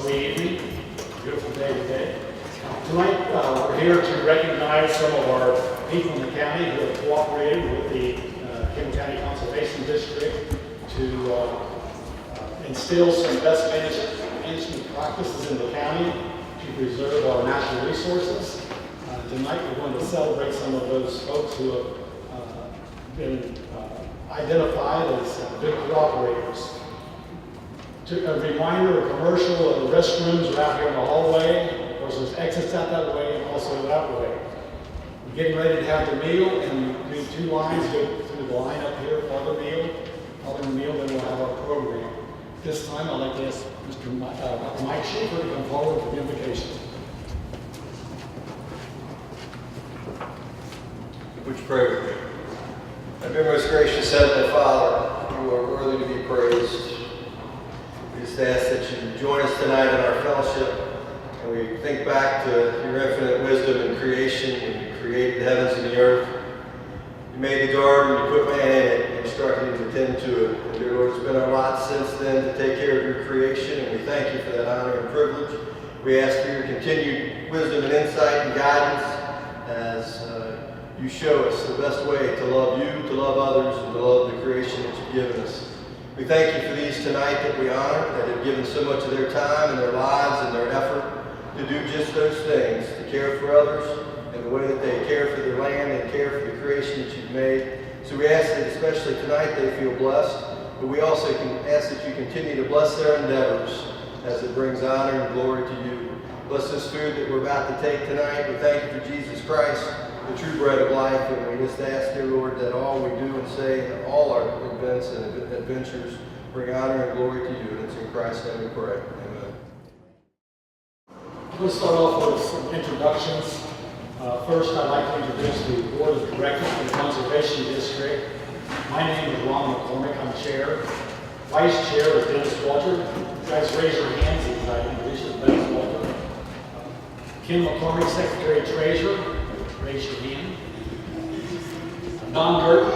lovely evening, beautiful day today. Tonight we're here to recognize some of our people in the county who have cooperated with the Campbell County Conservation District to instill some best management practices in the county to preserve our natural resources. Tonight we're going to celebrate some of those folks who have been identified as good cooperators. A reminder, a commercial, the restrooms are out here in the hallway. Of course, there's exits out that way and also that way. We're getting ready to have the meal, and we do 2 lines, go through the line up here for the meal. Following the meal, then we'll have our program. This time, I'd like to ask Mr. Mike Schaefer to come forward for the invocation. Would you pray with me? Our dear most gracious Heavenly Father, you are worthy to be praised. We just ask that you join us tonight in our fellowship, and we think back to your infinite wisdom in creation when you created the heavens and the earth. You made the garden, you put man in it, and instructed him to tend to it. And dear Lord, it's been our lot since then to take care of your creation, and we thank you for that honor and privilege. We ask for your continued wisdom and insight and guidance as you show us the best way to love you, to love others, and to love the creation that you've given us. We thank you for these tonight that we honor, that have given so much of their time and their lives and their effort to do just those things, to care for others in the way that they care for their land and care for the creation that you've made. So we ask that especially tonight they feel blessed, but we also can ask that you continue to bless their endeavors as it brings honor and glory to you. Bless this food that we're about to take tonight. We thank you for Jesus Christ, the true bread of life, and we just ask, dear Lord, that all we do and say, and all our events and adventures bring honor and glory to you, and it's in Christ's name we pray. Amen. I'm going to start off with some introductions. First, I'd like to introduce the Board of Directors for the Conservation District. My name is Ron McCormick, I'm Chair. Vice Chair is Dennis Walter. You guys raise your hands as I introduce you, Dennis Walter. Kim McCormick, Secretary Treasurer. Raise your hand. Don Gert.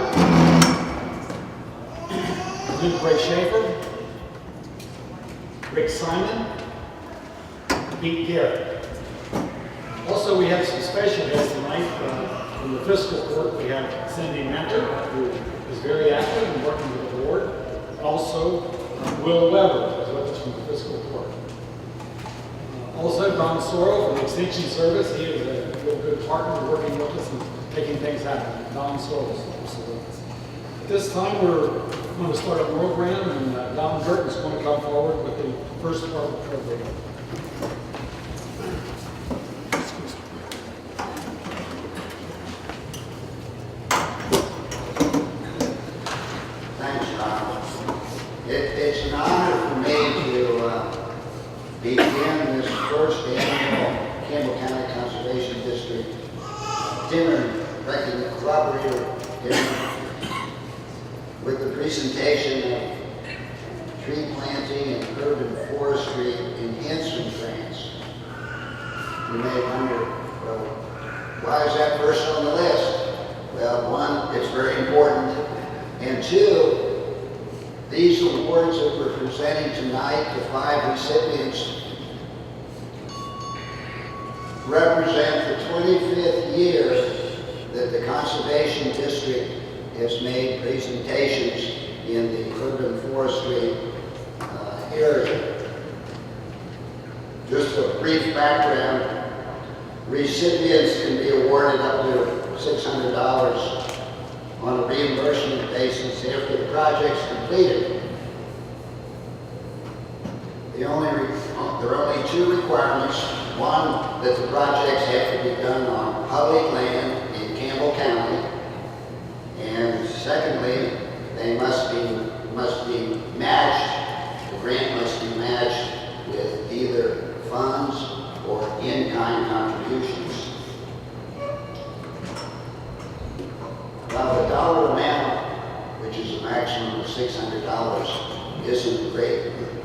Luke Ray Schaefer. Rick Simon. Pete Garrett. Also, we have some special guests tonight from the fiscal court. We have Cindy Mentor, who is very active in working with the board. And also, Will Weber, as well as from the fiscal court. Also, Don Sorrell from the Extension Service. He is a real good partner working with us and making things happen. Don Sorrell is also with us. At this time, we're going to start a program, and Don Burton is going to come forward with the first part of the program. Thanks, Ron. It's an honor for me to begin this first annual Campbell County Conservation District dinner, cooperator dinner, with the presentation of tree planting and urban forestry enhancement grants. You may wonder, well, why is that first on the list? Well, one, it's very important, and two, these awards that we're presenting tonight, the 5 recipients, represent the 25th year that the Conservation District has made presentations in the urban forestry area. Just a brief background, recipients can be awarded up to $600 on a reimbursement basis after the project's completed. There are only 2 requirements. One, that the projects have to be done on public land in Campbell County. And secondly, they must be matched. The grant must be matched with either funds or in-kind contributions. While the dollar amount, which is a maximum of $600, isn't a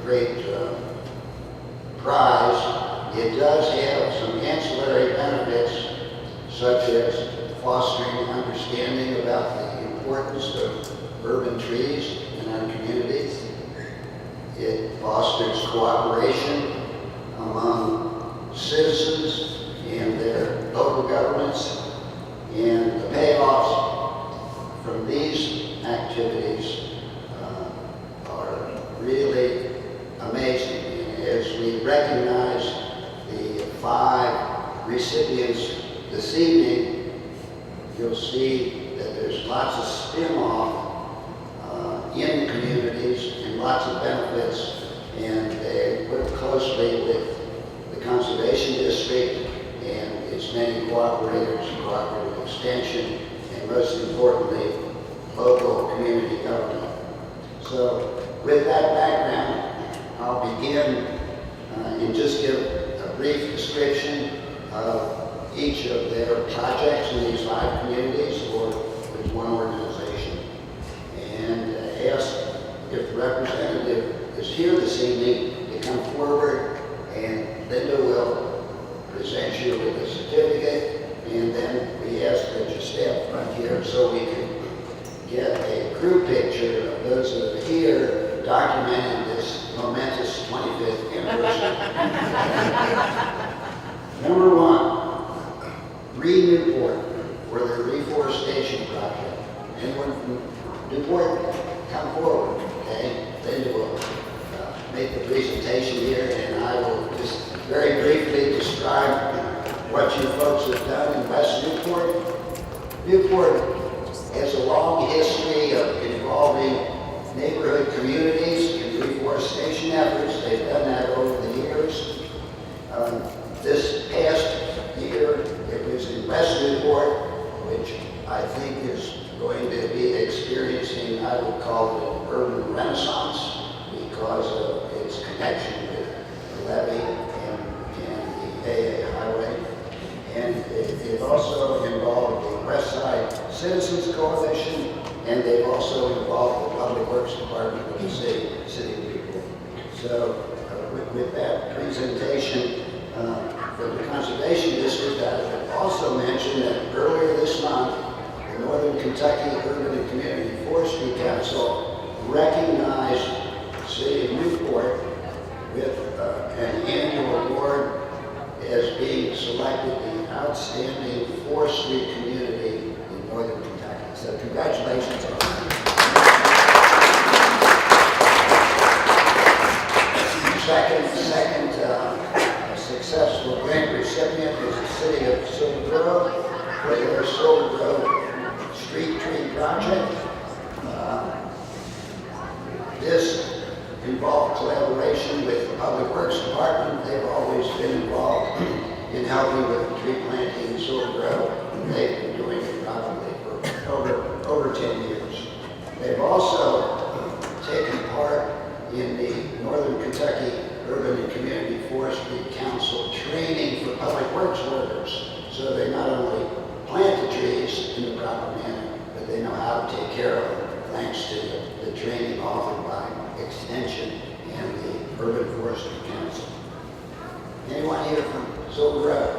great prize, it does have some ancillary benefits, such as fostering understanding about the importance of urban trees in our communities. It fosters cooperation among citizens and their local governments. And the payoffs from these activities are really amazing. And as we recognize the 5 recipients this evening, you'll see that there's lots of spin-off in the communities and lots of benefits, and they work closely with the Conservation District and its many cooperators, cooperative extension, and most importantly, local community government. So with that background, I'll begin and just give a brief description of each of their projects in these 5 communities, or with one organization, and ask if the representative is here this evening to come forward, and Linda will present you with a certificate, and then we ask that you stay up front here so we can get a group picture of those that are here documenting this momentous 25th anniversary. Number 1, Newport, for the reforestation project. Anyone from Newport, come forward, okay? Linda will make the presentation here, and I will just very briefly describe what you folks have done in West Newport. Newport has a long history of involving neighborhood communities in reforestation efforts. They've done that over the years. This past year, it was in West Newport, which I think is going to be experiencing, I would call it an urban renaissance, because of its connection with the levee and the AA highway. And it also involved the West Side Citizens Coalition, and they've also involved the Public Works Department of the city of Newport. So with that presentation from the Conservation District, I would also mention that earlier this month, the Northern Kentucky Urban and Community Forestry Council recognized the city of Newport with an annual award as being selected the outstanding forestry community in Northern Kentucky. So congratulations on that. Second successful grant recipient is the city of Silver Grove for their Silver Grove Street Tree Project. This involved collaboration with the Public Works Department. They've always been involved in helping with tree planting in Silver Grove. They've been doing it probably for over 10 years. They've also taken part in the Northern Kentucky Urban and Community Forestry Council training for public works workers. So they not only plant the trees in the proper manner, but they know how to take care of them, thanks to the training offered by Extension and the Urban Forestry Council. Anyone here from Silver Grove?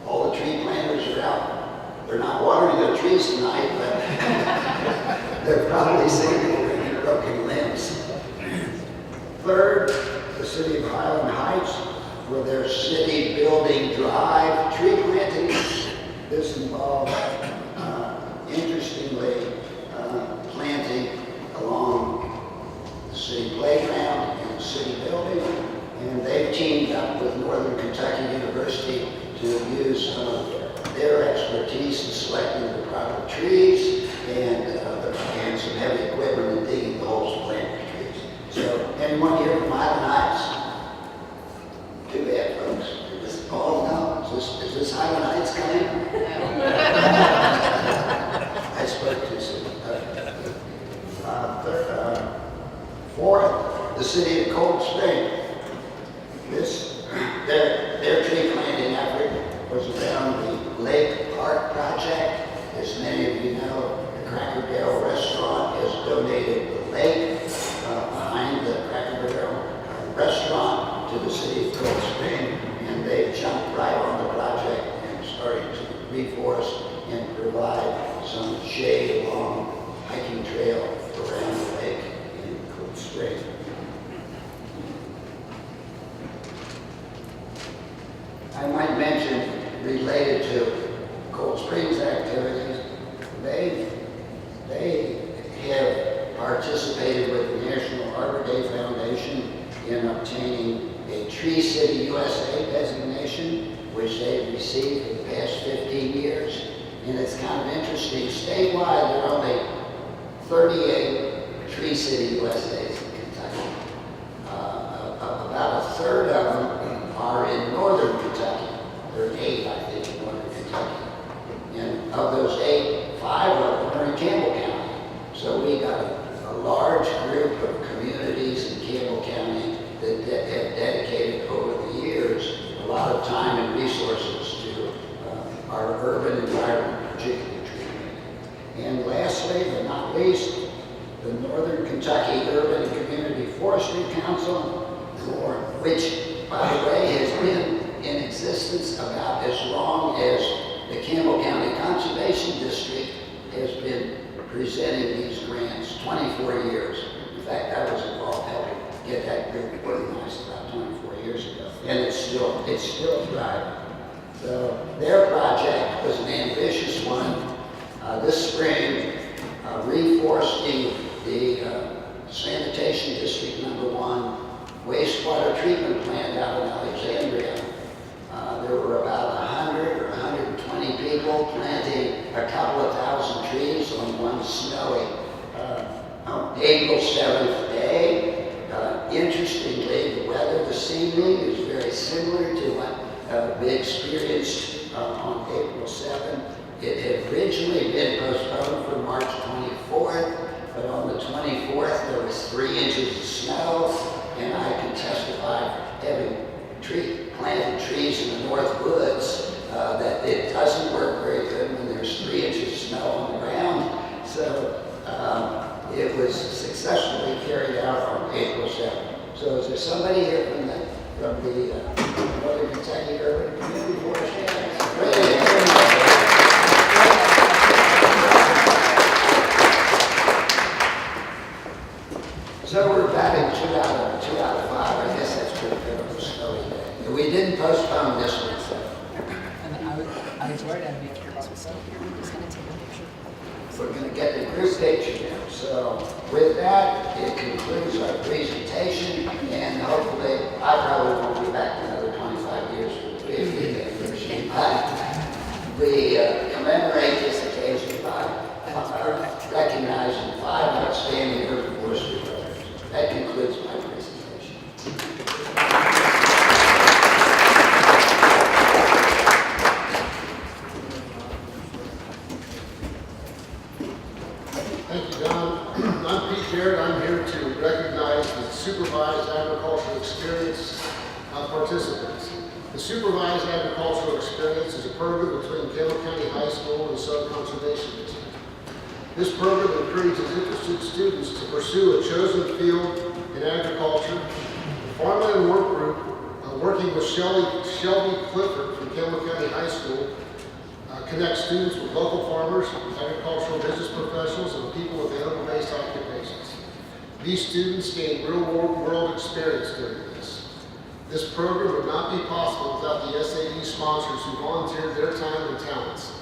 All the tree planters are out. They're not watering their trees tonight, but they're probably saving any broken limbs. Third, the city of Highland Heights for their city building drive tree planting. This involved, interestingly, planting along the city playground and the city building, and they've teamed up with Northern Kentucky University to use some of their expertise in selecting the proper trees and some heavy equipment in digging the holes to plant the trees. So, anyone here from Highland Heights? Too bad, folks. Oh no, is this Highland Heights coming? I spoke too soon. Fourth, the city of Cold Spring. Their tree planting effort was around the Lake Park project. As many of you know, the Cracker Barrel restaurant has donated the lake behind the Cracker Barrel restaurant to the city of Cold Spring, and they jumped right on the project and started to reforest and provide some shade along hiking trail around the lake in Cold Spring. Tree City USA designation, which they've received for the past 15 years. And it's kind of interesting. Statewide, there are only 38 Tree City USAs in Kentucky. About a third of them are in northern Kentucky. There are 8, I think, in northern Kentucky. And of those 8, 5 of them are in Campbell County. So we got a large group of communities in Campbell County that have dedicated over the years a lot of time and resources to our urban environment, particularly tree making. And lastly, but not least, the Northern Kentucky Urban and Community Forestry Council, which, by the way, has been in existence about as long as the Campbell County Conservation District has been presenting these grants, 24 years. In fact, I was involved helping get that group organized about 24 years ago, and it's still thriving. So their project was an ambitious one. This spring, reforesting the Sanitation District number 1 wastewater treatment plant out in Alexandria. There were about 100 or 120 people planting a couple of thousand trees on one snowy April 7th day. Interestingly, the weather this evening is very similar to what we experienced on April 7th. It had originally been postponed for March 24th, but on the 24th there was 3 inches of snow, and I can testify, having planted trees in the North Woods, that it doesn't work very good when there's 3 inches of snow on the ground. So it was successfully carried out on April 7th. So is there somebody here from the Northern Kentucky Urban Community Forestry? So we're batting 2 out of 5. I guess that's pretty good on a snowy day. And we didn't postpone this one, so. And then I was worried I'd be curious with stuff here. I'm just going to take a picture. We're going to get the group picture now. So with that, it concludes our presentation, and hopefully, I probably won't be back in another 25 years for the 50th anniversary. We commemorate this occasion by recognizing 5 outstanding urban forestry programs. That concludes my presentation. Thank you, Don. I'm Pete Jarrett. I'm here to recognize the supervised agricultural experience participants. The supervised agricultural experience is a program between Campbell County High School and the Southern Conservation District. This program encourages interested students to pursue a chosen field in agriculture. The Farmland Work Group, working with Shelby Clifford from Campbell County High School, connects students with local farmers, agricultural business professionals, and people with animal-based occupations. These students gain real-world experience during this. This program would not be possible without the SAD sponsors who volunteered their time and talents.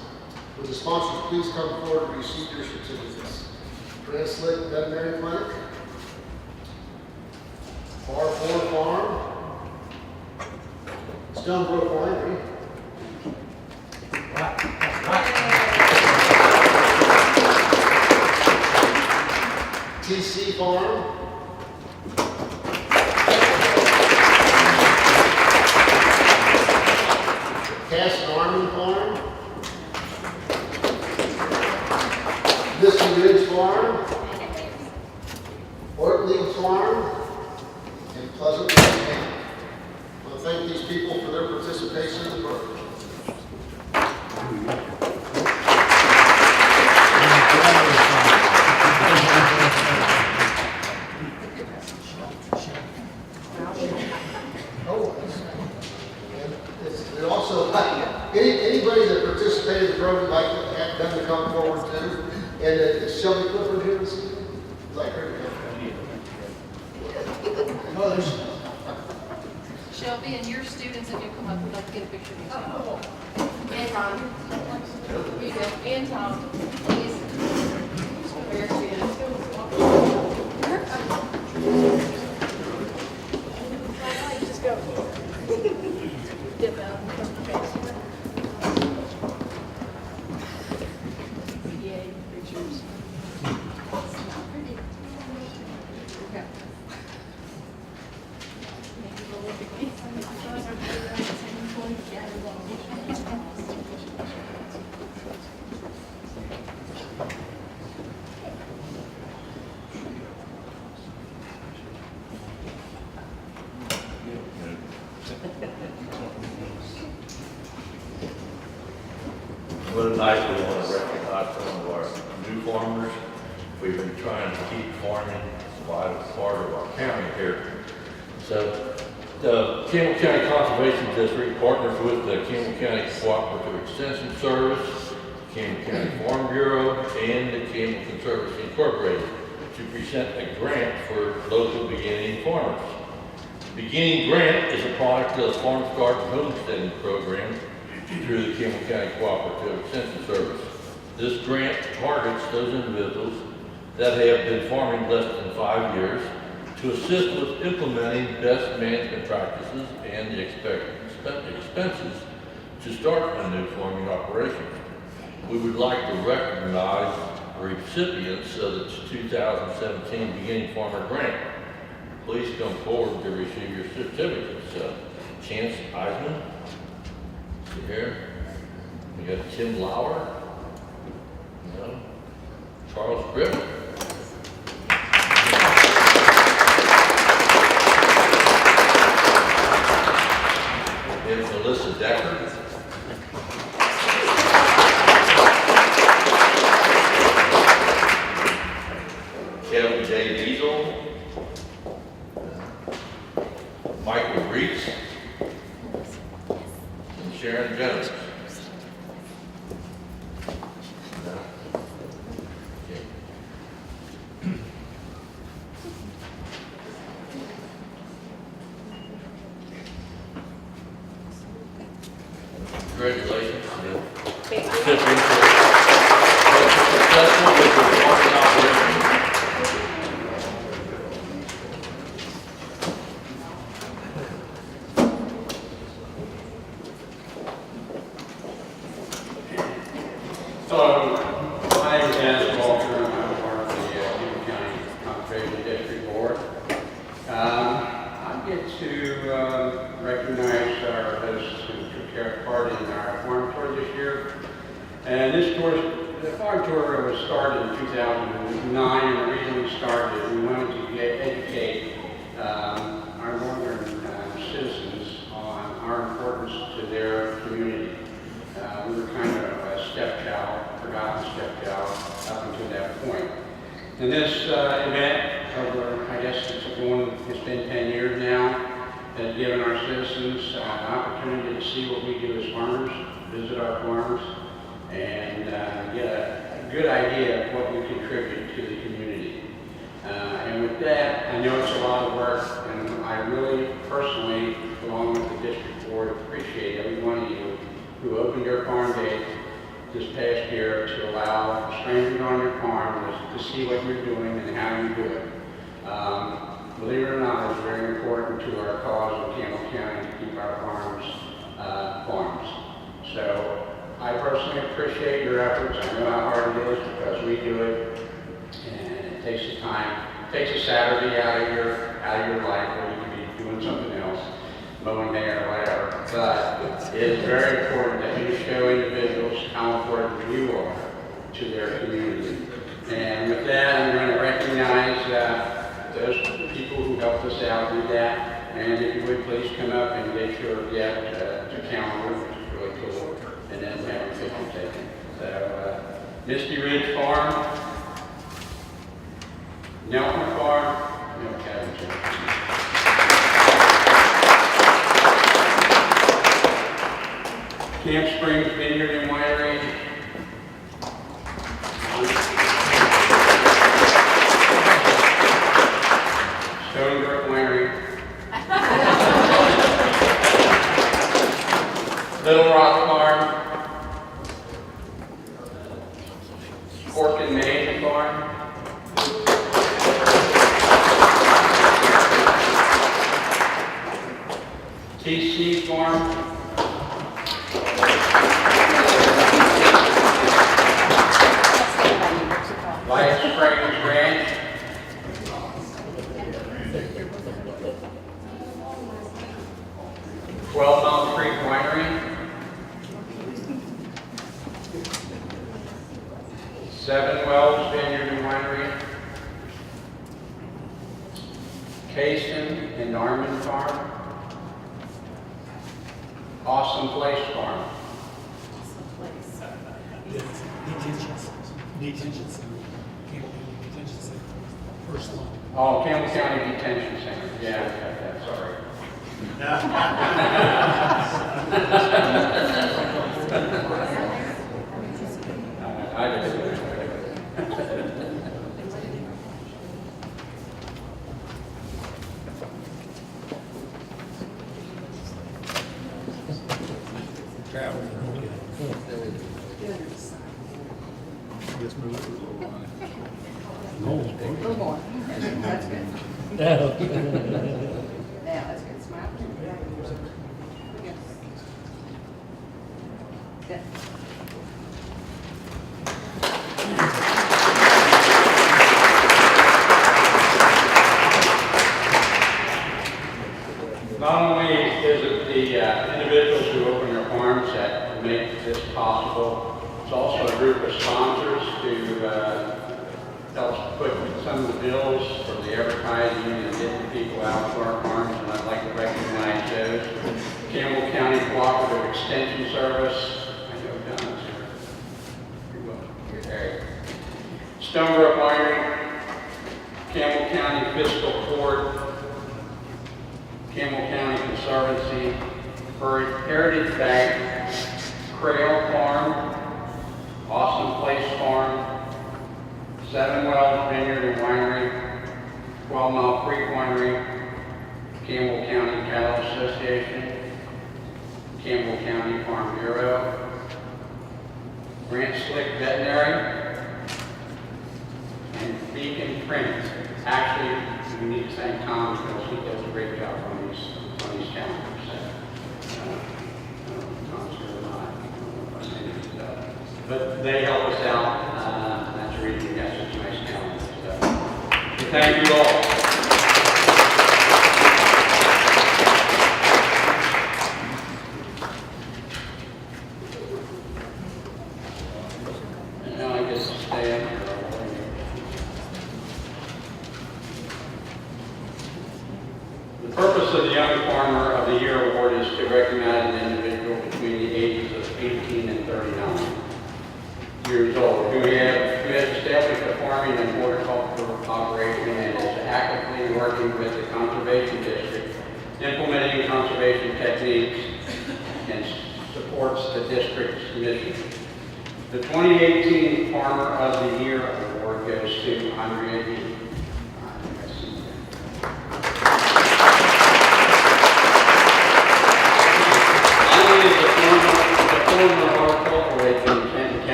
Would the sponsors please come forward and receive your certificates? Grants Lake Veterinary Clinic, Bar 4 Farm, Stonebrook Winery, TC Farm, Cass and Armin Farm, Vista Ridge Farm, Ortlieb Farm, and Pleasant Ridge Camp. I want to thank these people for their participation in the program. Anybody that participated in the program like to have them to come forward too. And is Shelby Clifford here this evening? Like her to come. Others. Shelby and your students, if you come up, we'd like to get a picture of you. And Tom. Here you go. And Tom, please. For your students. Just go. farmers. We've been trying to keep farming a vital part of our county here. So the Campbell County Conservation District partners with the Campbell County Cooperative Extension Service, Campbell County Farm Bureau, and the Campbell Conservancy Incorporated to present a grant for local beginning farmers. Beginning Grant is a product of the Farm Start and Homesteading Program through the Campbell County Cooperative Extension Service. This grant targets those individuals that have been farming less than 5 years to assist with implementing best management practices and the expenses to start a new farming operation. We would like to recognize the recipients of the 2017 Beginning Farmer Grant. Please come forward to receive your certificates. Chance Eisman, here. We got Tim Lauer, Charles Griffin. And Melissa Decker. Kevin J. Diesel. Michael Reeds. And Sharon Jones. Congratulations. Thank you. Successful with the farming operation. Hello, my name is Dennis Walter, and I'm part of the Campbell County Conservation District Board. I get to recognize our hosts who took part in our farm tour this year. And this tour, the farm tour was started in 2009, and the reason we started, we wanted to educate our northern citizens on our importance to their community. We were kind of a stepchild, forgotten stepchild, up until that point. And this event, over, I guess it's been 10 years now, has given our citizens an opportunity to see what we do as farmers, visit our farms, and get a good idea of what we contribute to the community. And with that, I know it's a lot of work, and I really personally, along with the district board, appreciate every one of you who opened your farm gate this past year to allow strangers on your farm to see what you're doing and how you do it. Believe it or not, it's very important to our cause in Campbell County to keep our farms farms. So I personally appreciate your efforts. I know how hard it is because we do it, and it takes the time. It takes a Saturday out of your life where you can be doing something else, mowing hair or whatever. But it is very important that you show individuals how important you are to their community. And with that, I'm going to recognize those people who helped us out with that. And if you would please come up and get your gift to calendar, which is really cool, and then have a picture taken. So, Misty Ridge Farm, Nelson Farm, no cabin. Camp Springs Vineyard and Winery, Stony Brook Winery, Little Rock Farm, Cork and Maine Farm, TC Farm, Light Springs Ranch, Mile Creek Winery, Seven Wells Vineyard and Winery, Kaysen and Armand Farm, Awesome Place Farm, Detention center. Campbell County Detention Center. First line. Oh, Campbell County Detention Center. Yeah, I got that, sorry. I did. A little more. That's good. Now, that's good. Smile. Good. Good. Not only is it the individuals who open their farms that make this possible, it's also a group of sponsors who helps put some of the bills for the advertising and getting people out to our farms, and I'd like to recognize those. Campbell County Cooperative Extension Service. I know Donna's here. You're welcome. You're there. Stonebrook Winery, Campbell County Fiscal Court, Campbell County Conservancy, Heritage Bank, Crail Farm, Awesome Place Farm, Seven Wells Vineyard and Winery, 12 Mile Creek Winery, Campbell County Cattle Association, Campbell County Farm Bureau, Grant Slick Veterinary, and Beacon Print. Actually, we need to thank Tom because he does a great job on these calendars. Tom's here tonight. But they help us out. That's the reason we got such nice calendars. So thank you all. And now I get to stay up here. The purpose of the Young Farmer of the Year Award is to recognize an individual between the ages of 18 and 39 years old who has established a farming and horticultural operation and is actively working with the Conservation District, implementing conservation techniques, and supports the district's mission. The 2018 Farmer of the Year Award goes to Andrea D.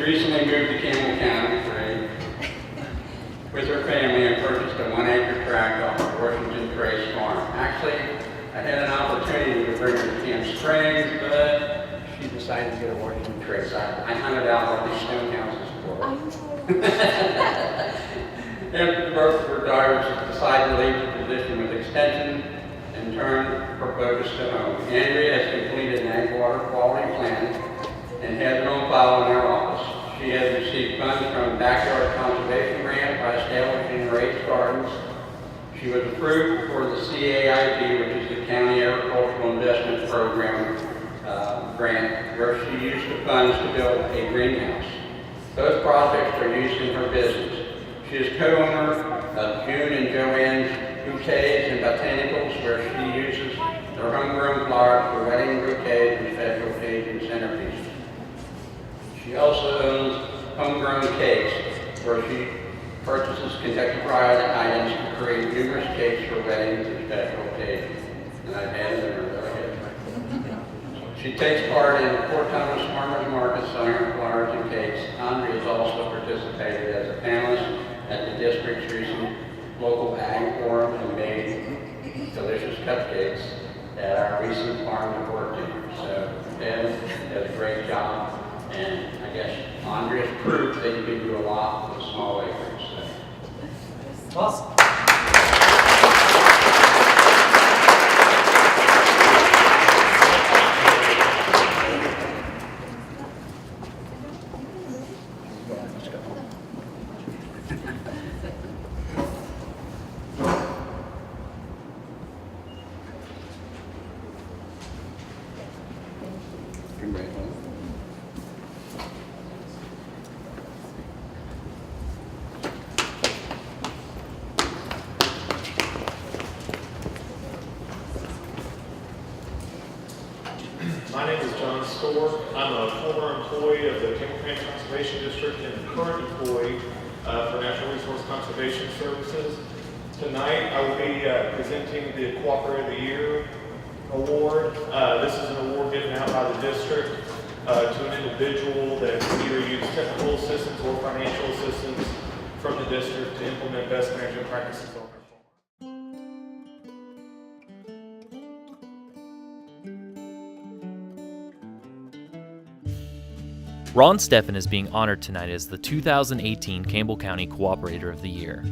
Recently moved to Campbell County with her family and purchased a 1-acre tract off of Washington Trace Farm. Actually, I had an opportunity to bring her to Camp Springs, but she decided to go to Washington Trace. I hunted out all these stone houses for her. After the birth of her daughters, she decided to leave the position with Extension and turn her focus to home. Andrea has completed an ag water quality plan and has it on file in our office. She has received funds from Backyard Conservation Grant by establishing raised gardens. She was approved for the CAIP, which is the County Agricultural Investment Program grant, where she used the funds to build a greenhouse. Those projects are used in her business. She is co-owner of June and Joanne's Bouquets and Botanicals, where she uses their homegrown flowers for wedding bouquets and special occasion centerpieces. She also owns Homegrown Cakes, where she purchases Kentucky Fried items to create numerous cakes for weddings and special occasions. And I've had it in her She takes part in Fort Thomas Farmers Market selling her flowers and cakes. Andrea has also participated as a panelist at the district's recent local ag forum and made delicious cupcakes at our recent farm to work team. So Ben does a great job. And I guess Andrea's proof that you can do a lot with small acres. So. Awesome. I'm a former employee of the Campbell County Conservation District and a current employee for Natural Resource Conservation Services. Tonight, I will be presenting the Cooperator of the Year award. This is an award given out by the district to an individual that either used technical assistance or financial assistance from the district to implement best management practices on their farm. Ron Steffen is being honored tonight as the 2018 Campbell County Cooperator of the Year.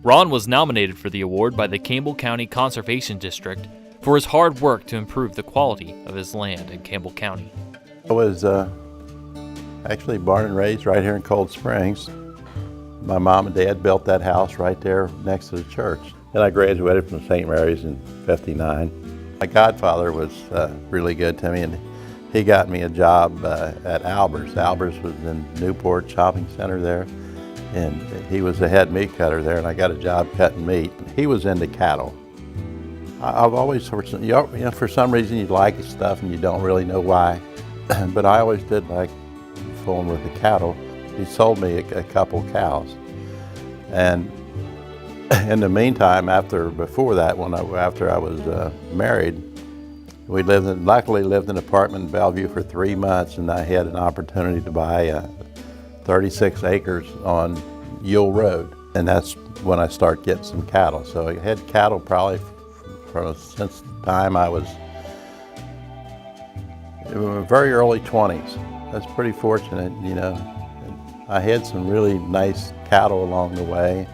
Ron was nominated for the award by the Campbell County Conservation District for his hard work to improve the quality of his land in Campbell County. I was actually born and raised right here in Cold Springs. My mom and dad built that house right there next to the church. And I graduated from St. Mary's in '59. My godfather was really good to me, and he got me a job at Albert's. Albert's was in Newport Shopping Center there, and he was the head meat cutter there, and I got a job cutting meat. He was into cattle. I've always, for some reason you like stuff and you don't really know why, but I always did like fooling with the cattle. He sold me a couple cows, and in the meantime, before that, after I was married, we luckily lived in an apartment in Bellevue for 3 months, and I had an opportunity to buy 36 acres on Yule Road, and that's when I started getting some cattle. So I had cattle probably since the time I was in my very early 20s. I was pretty fortunate, you know. I had some really nice cattle along the way.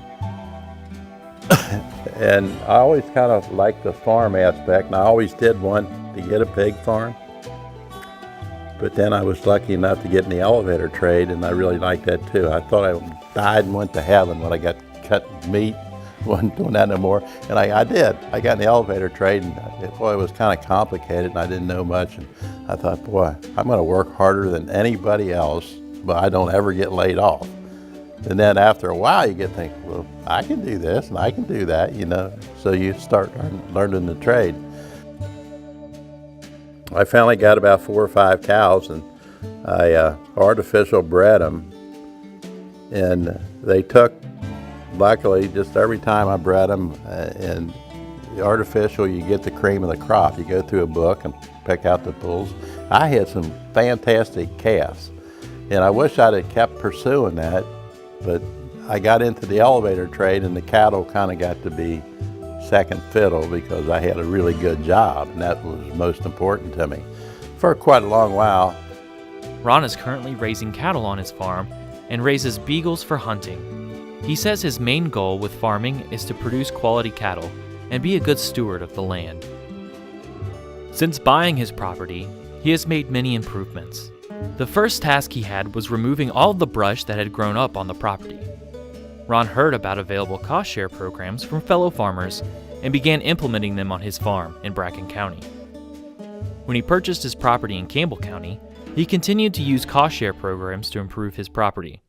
And I always kind of liked the farm aspect, and I always did want to get a pig farm. But then I was lucky enough to get in the elevator trade, and I really liked that too. I thought I died and went to heaven when I got cut meat. Wasn't doing that no more, and I did. I got in the elevator trade, and it was kind of complicated, and I didn't know much. And I thought, boy, I'm going to work harder than anybody else, but I don't ever get laid off. And then after a while, you get thinking, well, I can do this and I can do that, you know. So you start learning the trade. I finally got about 4 or 5 cows, and I artificial bred them, and they took. Luckily, just every time I bred them, and the artificial, you get the cream of the crop. You go through a book and pick out the bulls. I had some fantastic calves, and I wish I'd have kept pursuing that, but I got into the elevator trade, and the cattle kind of got to be second fiddle because I had a really good job, and that was most important to me for quite a long while. Ron is currently raising cattle on his farm and raises beagles for hunting. He says his main goal with farming is to produce quality cattle and be a good steward of the land. Since buying his property, he has made many improvements. The first task he had was removing all of the brush that had grown up on the property. Ron heard about available cost share programs from fellow farmers and began implementing them on his farm in Bracken County. When he purchased his property in Campbell County, he continued to use cost share programs to improve his property.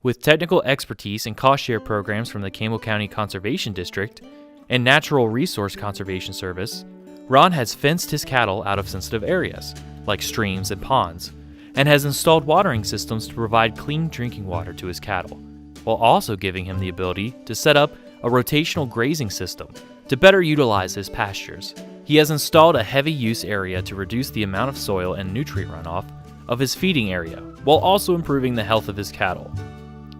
With technical expertise and cost share programs from the Campbell County Conservation District and Natural Resource Conservation Service, Ron has fenced his cattle out of sensitive areas, like streams and ponds, and has installed watering systems to provide clean drinking water to his cattle, while also giving him the ability to set up a rotational grazing system to better utilize his pastures. He has installed a heavy use area to reduce the amount of soil and nutrient runoff of his feeding area, while also improving the health of his cattle.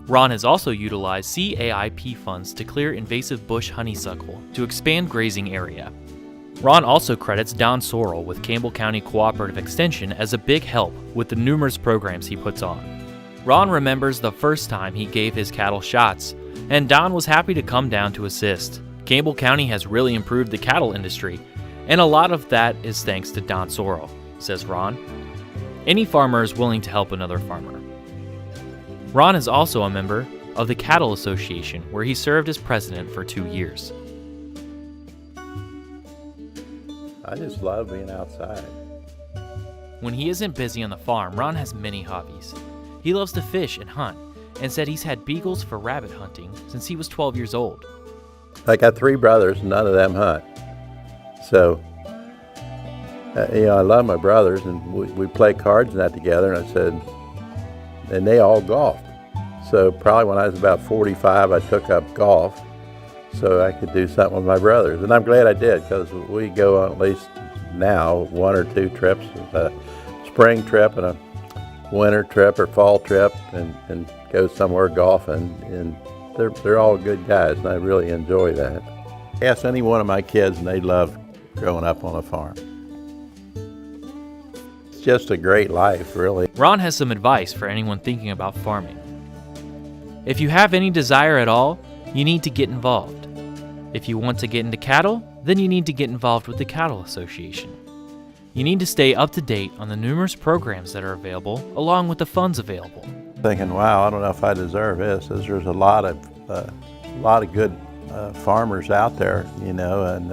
Ron has also utilized CAIP funds to clear invasive bush honeysuckle to expand grazing area. Ron also credits Don Sorrell with Campbell County Cooperative Extension as a big help with the numerous programs he puts on. Ron remembers the first time he gave his cattle shots, and Don was happy to come down to assist. Campbell County has really improved the cattle industry, and a lot of that is thanks to Don Sorrell, says Ron. Any farmer is willing to help another farmer. Ron is also a member of the Cattle Association, where he served as president for 2 years. I just love being outside. When he isn't busy on the farm, Ron has many hobbies. He loves to fish and hunt, and said he's had beagles for rabbit hunting since he was 12 years old. I got 3 brothers, none of them hunt. So I love my brothers, and we play cards and that together, and I said, and they all golfed. So probably when I was about 45, I took up golf so I could do something with my brothers. And I'm glad I did, because we go on at least now 1 or 2 trips, a spring trip and a winter trip or fall trip, and go somewhere golfing. And they're all good guys, and I really enjoy that. Ask any one of my kids, and they love growing up on a farm. It's just a great life, really. Ron has some advice for anyone thinking about farming. If you have any desire at all, you need to get involved. If you want to get into cattle, then you need to get involved with the Cattle Association. You need to stay up to date on the numerous programs that are available, along with the funds available. Thinking, wow, I don't know if I deserve this. There's a lot of good farmers out there, you know, and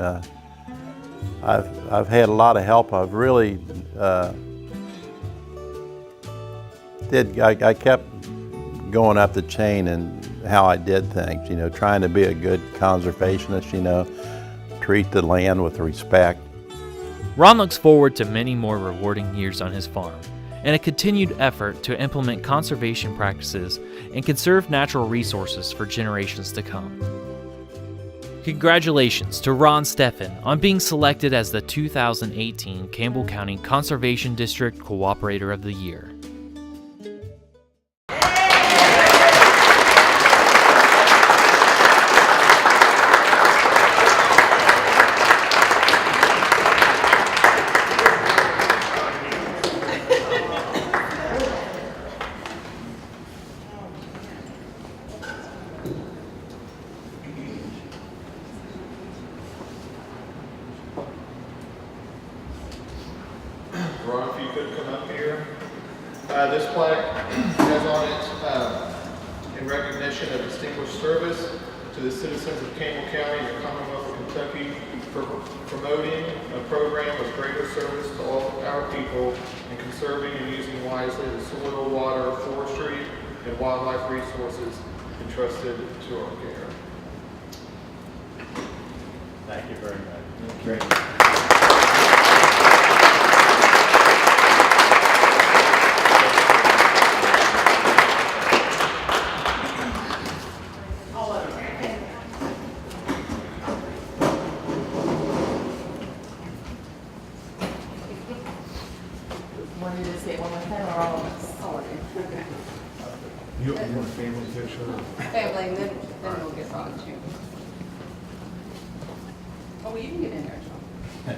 I've had a lot of help. I've really I kept going up the chain and how I did things, you know, trying to be a good conservationist, you know, treat the land with respect. Ron looks forward to many more rewarding years on his farm and a continued effort to implement conservation practices and conserve natural resources for generations to come. Congratulations to Ron Steffen on being selected as the 2018 Campbell County Conservation District Cooperator of the Year. Ron, if you could come up here. This plaque has on it, in recognition of distinguished service to the citizens of Campbell County and the Commonwealth of Kentucky for promoting a program of greater service to all our people and conserving and using wisely the soil, water, forestry, and wildlife resources entrusted to our care. Thank you very much. Great. Want me to say it one more time or all of us? Okay. You want a family picture? Family, and then we'll get Ron too. Oh, well, you can get in there, John.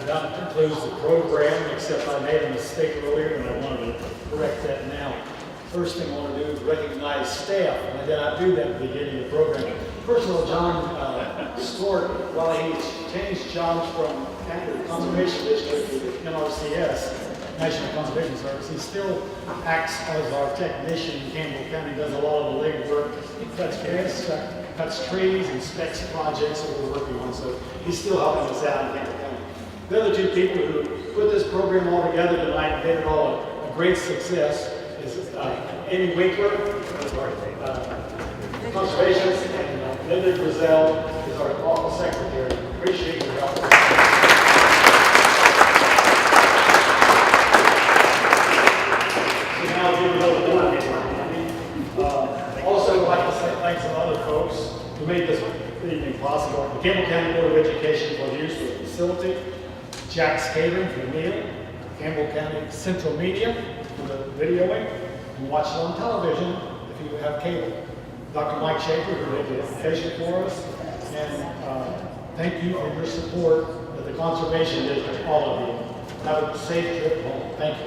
That concludes the program, except I made a mistake earlier and I wanted to correct that now. First thing I want to do is recognize staff, and I did not do that at the beginning of the program. First of all, John Stewart, while he changed jobs from the Conservation District to the NRCS, National Conservation Service, he still acts as our technician in Campbell County, does a lot of the legwork. He cuts grass, cuts trees, inspects projects that we're working on, so he's still helping us out in Campbell County. The other two people who put this program all together tonight and made it all a great success is Amy Winkler, conservationist, and Linda Grizel is our office secretary. Appreciate your help. So now I'll give you a little more. Also, I'd like to say thanks to other folks who made this evening possible. The Campbell County Board of Education for the use of the facility, Jack's Catering for the meal, Campbell County Central Media for the videoing, and watch it on television if you have cable. Dr. Mike Schaefer, who did the invitation for us, and thank you for your support of the Conservation District, all of you. Have a safe trip home. Thank you.